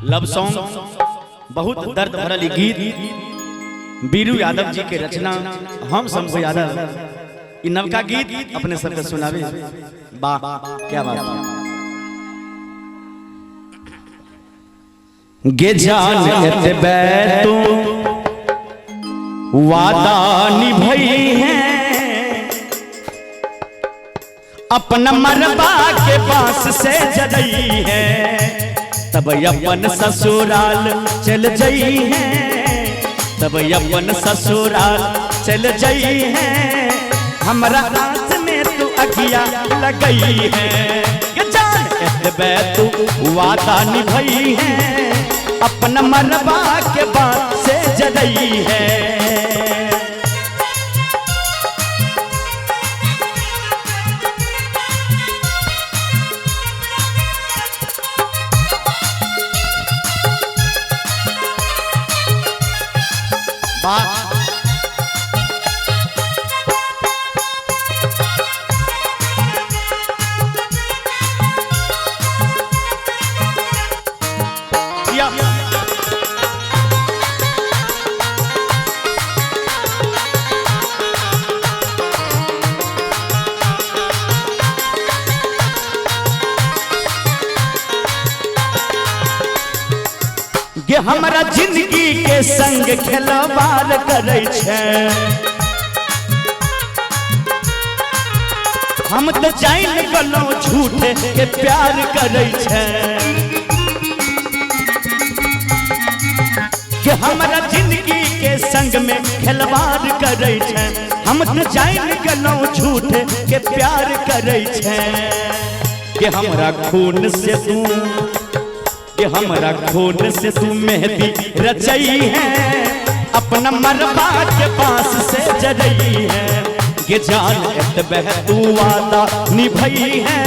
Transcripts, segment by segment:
Love song बहुत दर्द भरल गीत बीरू यादव जी के रचना हम शंभू यादव इ नवका गीत अपने सबके सुनावे। वाह क्या बात है। गे जान एतबे तू वादा निभई है अपना मरबा के पास से जदई है तब अपन ससुराल चल जई है तब अपन ससुराल चल जई है हमरा हाथ में तू अगिया लगई है ये जान एतबे तू वादा निभई है अपना मरबा के बात से जदई है। ये हमारा जिंदगी के संग खिलवाड़ करे छे हम तो जान गलो झूठे के प्यार करे छे कि हमारा जिंदगी के संग में खिलवाड़ करे छे हम तो जान गलो झूठे के प्यार करे छे कि हमरा खून से तू कि हमरा खून से तू मेहंदी रचई है अपना मरबा के पास से जरई है कि जान एतबे तू वादा निभई है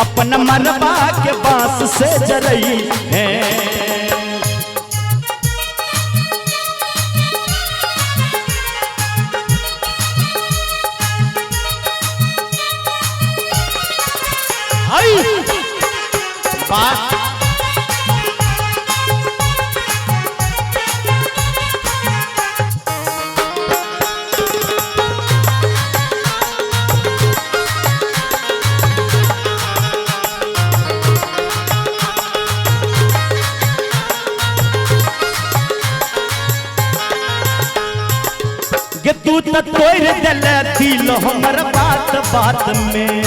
अपना मरबा के पास से जरई है। बात कि तू तो तोड़ दिल दिल हमर बात बात में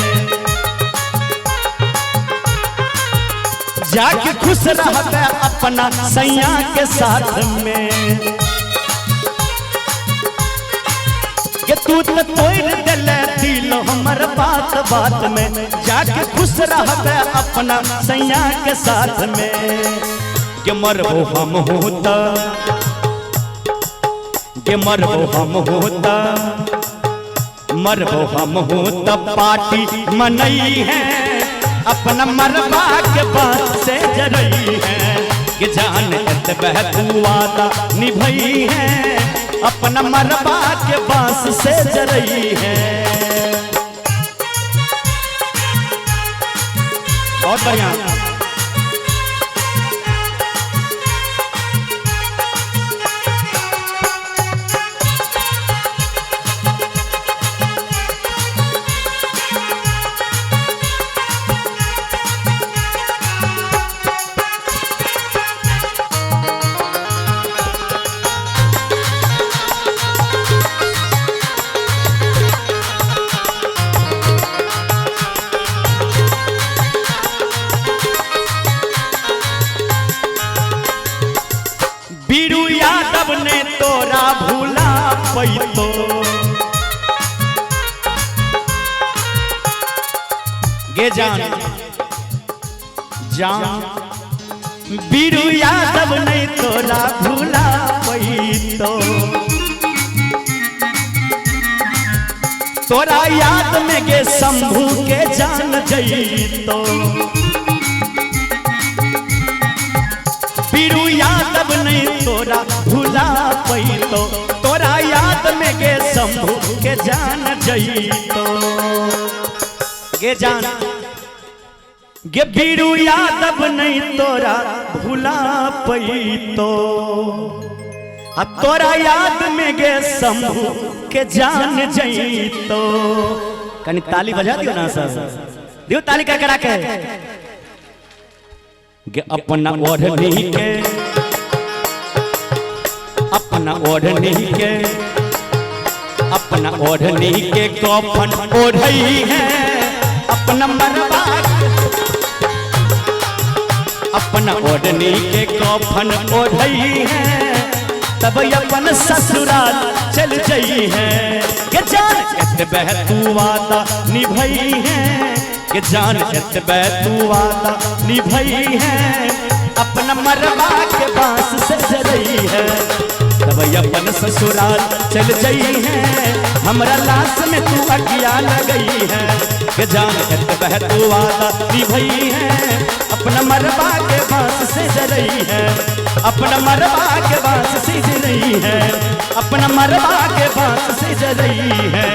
जाके खुश रहबे अपना सैया के साथ में कि तू तो तोड़ दिल दिल हमर बात बात में जाके खुश रहबे अपना सैया के साथ में कि मरबो हम होता के मरबो हम होता पार्टी मनई है अपना मरबा के बात से जरई है कि जान एतबे तू वादा निभई है अपना मरबा के बात से जरई है। बहुत बढ़िया। बीरू यादव ने तोरा भूला पैतो गे जान जान बीरू यादव ने तोरा भूला पैतो तोरा याद में गे शंभू के जान जईतो बीरू यादव नहीं तोरा भूला पैतो तोरा याद में गे शंभू के जान जईतो गे जान गे बीरू यादव नहीं तोरा भुला पई तो आ तोरा याद में गे शंभू के जान जई तो। कनी ताली बजा दियो ना सर, दियो ताली कर करा के। गे अपना ओढ़नी के, अपना ओढ़नी के, अपना ओढ़नी के कफन ओढ़ई है, अपना मरवा अपना ओढ़नी के कफन ओढ़ई है, तब अपन ससुराल चल जई है। के जान एतबे तू वादा निभई है, के जान एतबे तू वादा निभई है, अपना मरवा के बांस से जरई है, तब अपन ससुराल चल जई है, हमरा लाश में तू अगिया लगई है। के जान एतबे तू वादा निभई है, अपना मरवा के बांस से जरई है, अपना मरवा के बांस से जरई है, अपना मरवा के बांस से जरई है।